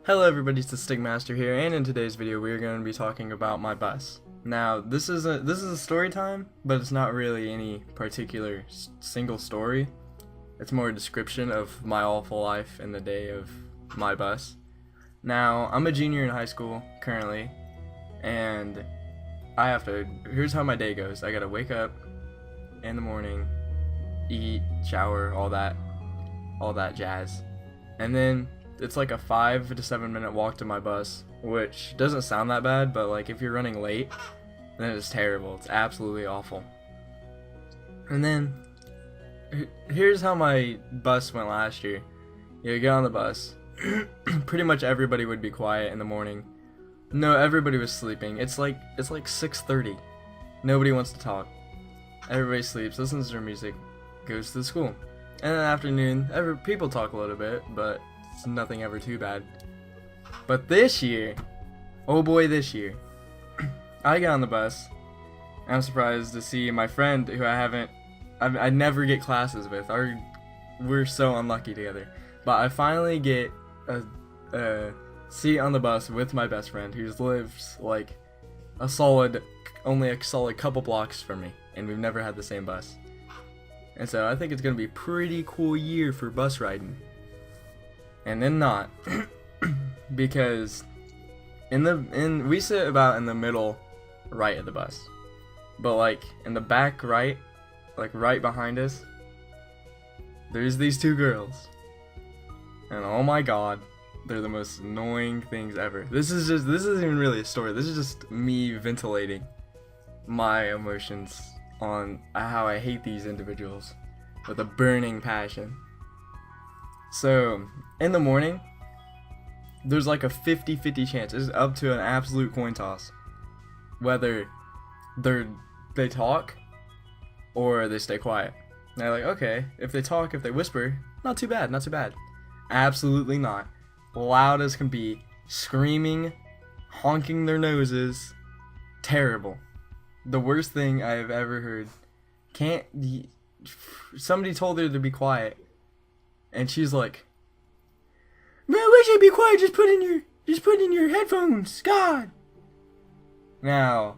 Hello everybody, it's the Stigmaster here, and in today's video we are going to be talking about my bus. Now, this is a story time, but it's not really any particular single story. It's more a description of my awful life in the day of my bus. Now, I'm a junior in high school currently, and here's how my day goes. I gotta wake up in the morning, eat, shower, all that jazz, and then it's like a 5 to 7 minute walk to my bus, which doesn't sound that bad, but like if you're running late, then it's terrible. It's absolutely awful. And then here's how my bus went last year. You get on the bus. Pretty much everybody would be quiet in the morning. No, everybody was sleeping. It's like 6:30. Nobody wants to talk. Everybody sleeps, listens to their music, goes to school. And in the afternoon, people talk a little bit, but it's nothing ever too bad. But this year, oh boy, this year, I got on the bus. I'm surprised to see my friend who I never get classes with. We're so unlucky together. But I finally get a seat on the bus with my best friend who lives like only a solid couple blocks from me, and we've never had the same bus. And so I think it's gonna be a pretty cool year for bus riding. And then not, because we sit about in the middle right of the bus, but like in the back right, like right behind us, there's these two girls, and oh my god, they're the most annoying things ever. This isn't even really a story. This is just me ventilating my emotions on how I hate these individuals with a burning passion. So, in the morning, there's like a 50-50 chance, it's up to an absolute coin toss, whether they talk or they stay quiet. And they're like, okay, if they talk, if they whisper, not too bad, not too bad. Absolutely not. Loud as can be, screaming, honking their noses, terrible. The worst thing I've ever heard. Somebody told her to be quiet, and she's like, "Man, we should be quiet. Just put in your headphones. God." Now,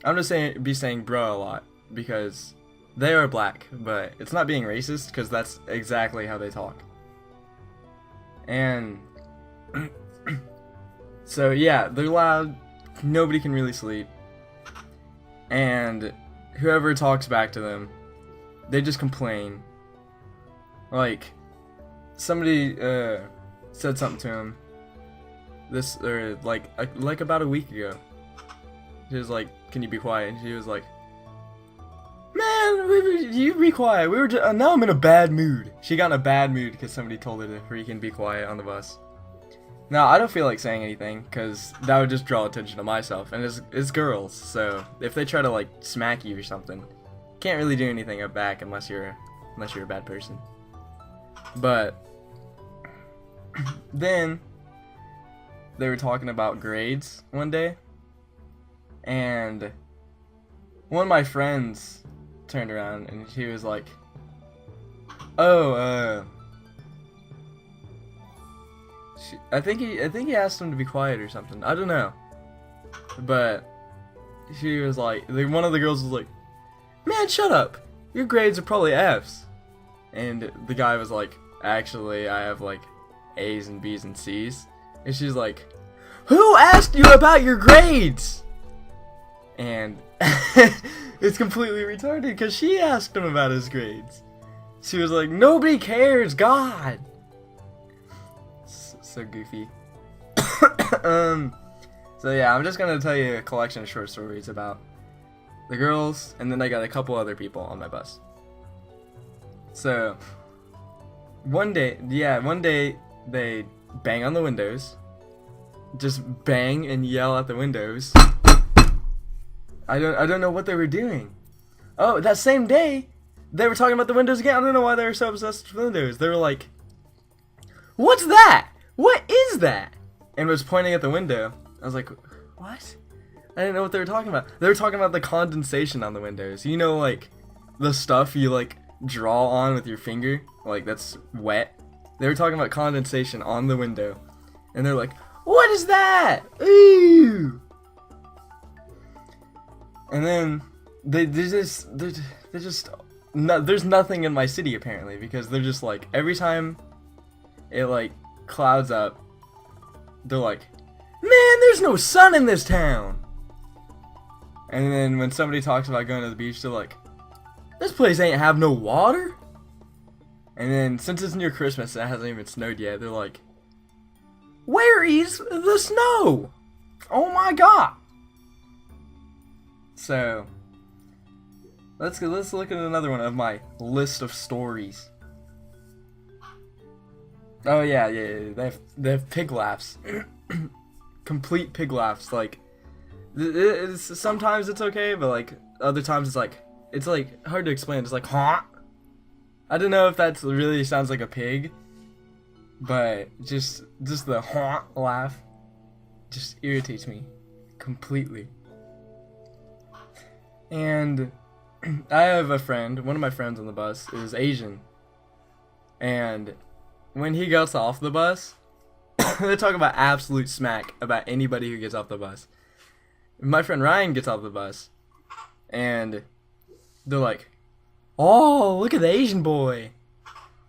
I'm just saying bro a lot because they are black, but it's not being racist because that's exactly how they talk. And so yeah, they're loud. Nobody can really sleep, and whoever talks back to them, they just complain. Like, somebody said something to him like about a week ago. He was like, "Can you be quiet?" And she was like, "Man, you be quiet. We were just, now I'm in a bad mood." She got in a bad mood because somebody told her to freaking be quiet on the bus. Now, I don't feel like saying anything because that would just draw attention to myself, and it's girls, so if they try to like smack you or something, can't really do anything back unless you're a bad person. But then they were talking about grades one day, and one of my friends turned around and he was like, "Oh, I think he asked him to be quiet or something. I don't know." But she was like, one of the girls was like, "Man, shut up. Your grades are probably F's." And the guy was like, "Actually, I have like A's and B's and C's." And she's like, "Who asked you about your grades?" And it's completely retarded because she asked him about his grades. She was like, "Nobody cares, God." So goofy. So yeah, I'm just gonna tell you a collection of short stories about the girls, and then I got a couple other people on my bus. So one day they bang on the windows, just bang and yell at the windows. I don't know what they were doing. Oh, that same day they were talking about the windows again. I don't know why they were so obsessed with windows. They were like, "What's that? What is that?" And was pointing at the window. I was like, "What?" I didn't know what they were talking about. They were talking about the condensation on the windows. You know, like the stuff you like draw on with your finger, like that's wet. They were talking about condensation on the window, And they're like, what is that? Ooh! And then there's nothing in my city apparently, because they're just like, every time it like clouds up, they're like, man, there's no sun in this town. And then when somebody talks about going to the beach, they're like, this place ain't have no water. And then since it's near Christmas and it hasn't even snowed yet, they're like, where is the snow? Oh my god. So let's look at another one of my list of stories. Oh yeah. They have pig laughs. Complete pig laughs. Like, sometimes it's okay, but like other times it's like hard to explain. It's like, huh? I don't know if that really sounds like a pig, but just the huh laugh just irritates me completely. And I have a friend, one of my friends on the bus is Asian, and when he gets off the bus, they talk about absolute smack about anybody who gets off the bus. My friend Ryan gets off the bus, and they're like, oh, look at the Asian boy.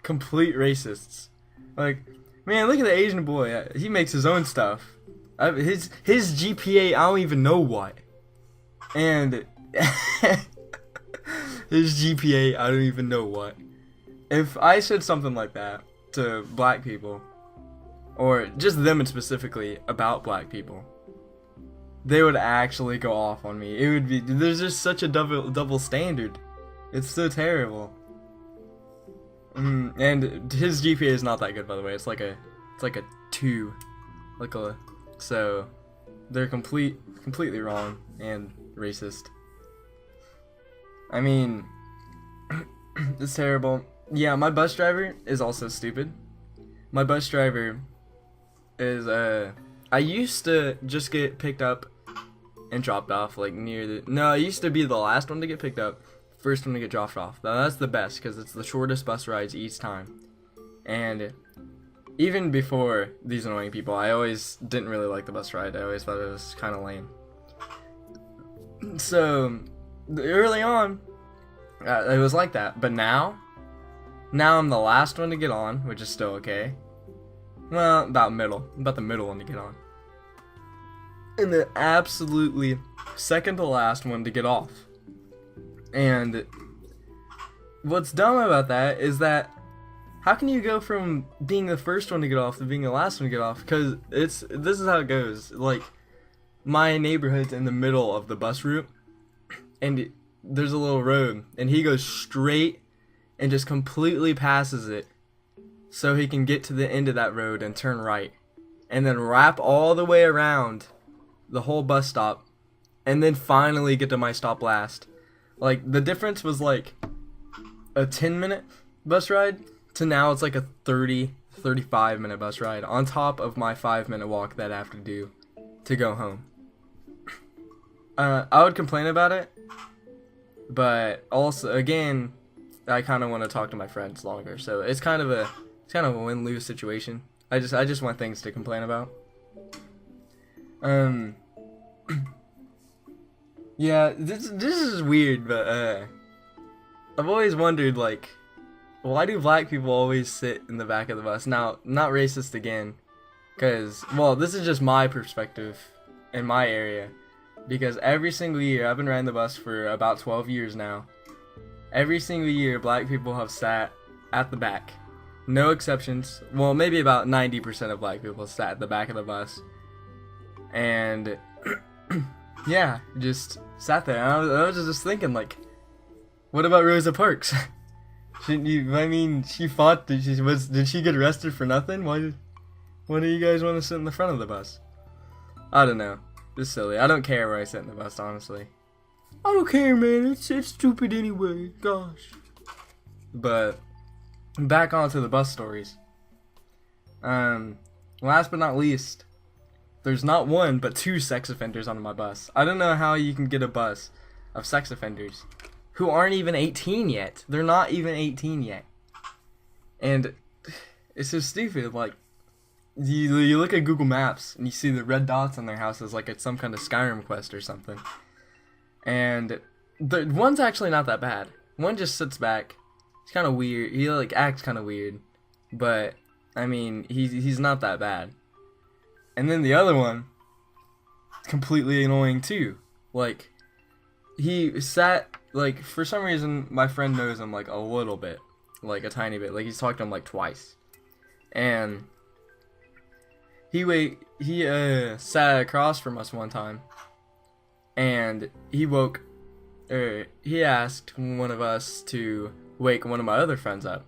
Complete racists. Like, man, look at the Asian boy. He makes his own stuff. His GPA, I don't even know what. And his GPA, I don't even know what. If I said something like that to black people, or just them specifically about black people, they would actually go off on me. It would be, there's just such a double standard. It's so terrible. And his GPA is not that good, by the way. It's like a 2, so they're completely wrong and racist. I mean, it's terrible. Yeah, my bus driver is also stupid. My bus driver is I used to just get picked up and dropped off like near the. No, I used to be the last one to get picked up. First one to get dropped off. Now, that's the best because it's the shortest bus rides each time. And even before these annoying people, I always didn't really like the bus ride. I always thought it was kind of lame. So early on, it was like that. But now I'm the last one to get on, which is still okay. Well, about the middle one to get on. And the absolutely second to last one to get off. And what's dumb about that is that how can you go from being the first one to get off to being the last one to get off? Because this is how it goes. Like, my neighborhood's in the middle of the bus route, and there's a little road, and he goes straight and just completely passes it so he can get to the end of that road and turn right, and then wrap all the way around the whole bus stop, and then finally get to my stop last. Like, the difference was like a 10-minute bus ride to now it's like a 35-minute bus ride on top of my 5-minute walk that I have to do to go home. I would complain about it, but also, again, I kind of want to talk to my friends longer, so it's kind of a win-lose situation. I just want things to complain about. Yeah, this is weird, but I've always wondered, like, why do black people always sit in the back of the bus? Now, not racist again, because, well, this is just my perspective in my area, because every single year, I've been riding the bus for about 12 years now, every single year, black people have sat at the back. No exceptions. Well, maybe about 90% of black people sat at the back of the bus. And yeah, just sat there. And I was just thinking, like, what about Rosa Parks? Shouldn't you? I mean, she fought. Did she get arrested for nothing? Why do you guys want to sit in the front of the bus? I don't know. It's silly. I don't care where I sit in the bus, honestly. I don't care, man. It's stupid anyway. Gosh. But back onto the bus stories. Last but not least, there's not one but 2 sex offenders on my bus. I don't know how you can get a bus of sex offenders who aren't even 18 yet. They're not even 18 yet. And it's so stupid. Like, you look at Google Maps and you see the red dots on their houses like it's some kind of Skyrim quest or something. And the one's actually not that bad. One just sits back. He's kind of weird. He like acts kind of weird, but I mean he's not that bad. And then the other one, completely annoying too. Like he sat like for some reason my friend knows him like a little bit, like a tiny bit. Like he's talked to him like twice, and he sat across from us one time, and he asked one of us to wake one of my other friends up.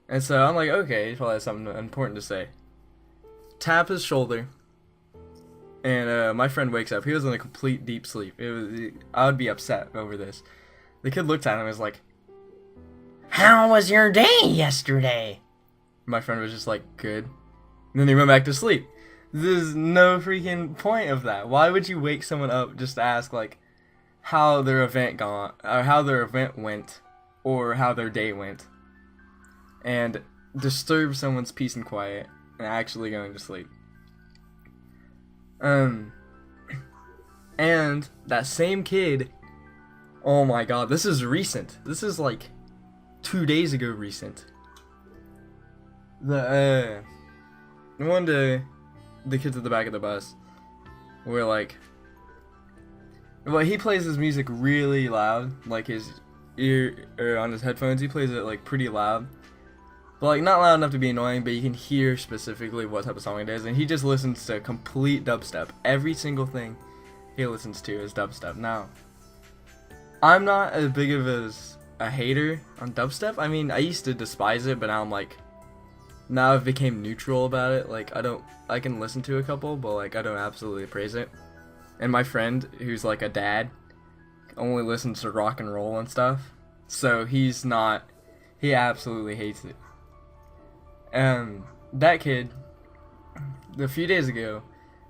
And so I'm like, okay, he probably has something important to say. Tap his shoulder, and my friend wakes up. He was in a complete deep sleep. I would be upset over this. The kid looked at him and was like, "How was your day yesterday?" My friend was just like, "Good." And then he went back to sleep. There's no freaking point of that. Why would you wake someone up just to ask like how their event went, or how their day went, and disturb someone's peace and quiet and actually going to sleep? And that same kid, oh my god, this is recent. This is like 2 days ago recent. One day, the kids at the back of the bus were like, well, he plays his music really loud, like his on his headphones, he plays it like pretty loud. But like not loud enough to be annoying, but you can hear specifically what type of song it is, and he just listens to complete dubstep. Every single thing he listens to is dubstep. Now, I'm not as big of a hater on dubstep. I mean, I used to despise it, but now I'm like, now I've became neutral about it. Like I can listen to a couple, but like I don't absolutely praise it. And my friend, who's like a dad, only listens to rock and roll and stuff, so he absolutely hates it. That kid, a few days ago,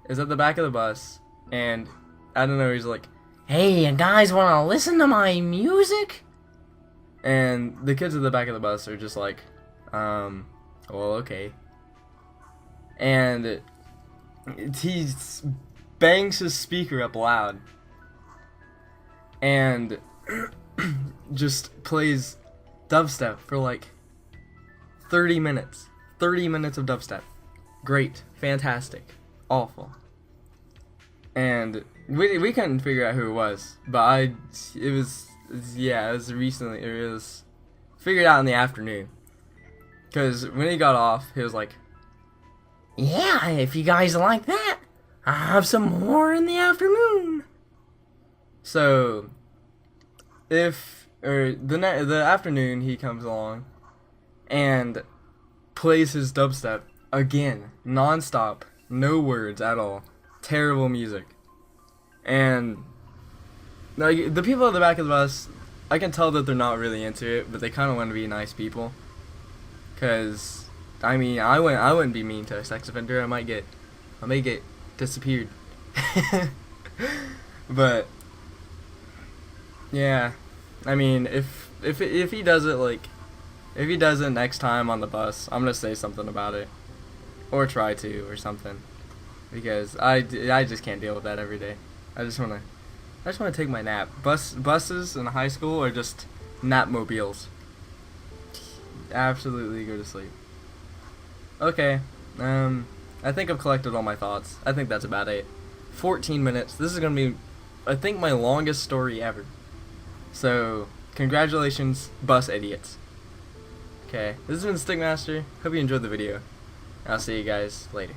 is at the back of the bus, and I don't know, he's like, "Hey, you guys want to listen to my music?" And the kids at the back of the bus are just like, well, okay. And he bangs his speaker up loud and just plays dubstep for like 30 minutes. 30 minutes of dubstep. Great. Fantastic. Awful. And we couldn't figure out who it was, but it was figured out in the afternoon. Because when he got off, he was like, "Yeah, if you guys like that, I'll have some more in the afternoon." So, the afternoon he comes along and plays his dubstep again, non-stop, no words at all, terrible music. And like the people at the back of the bus, I can tell that they're not really into it, but they kind of want to be nice people. Cause I mean, I wouldn't be mean to a sex offender. I may get disappeared. But yeah, I mean, if he does it next time on the bus, I'm gonna say something about it, or try to, or something, because I just can't deal with that every day. I just wanna take my nap. Buses in high school are just nap mobiles. Absolutely go to sleep. Okay, I think I've collected all my thoughts. I think that's about it. 14 minutes. This is gonna be, I think, my longest story ever. So, congratulations, bus idiots. Okay, this has been Stickmaster. Hope you enjoyed the video. I'll see you guys later.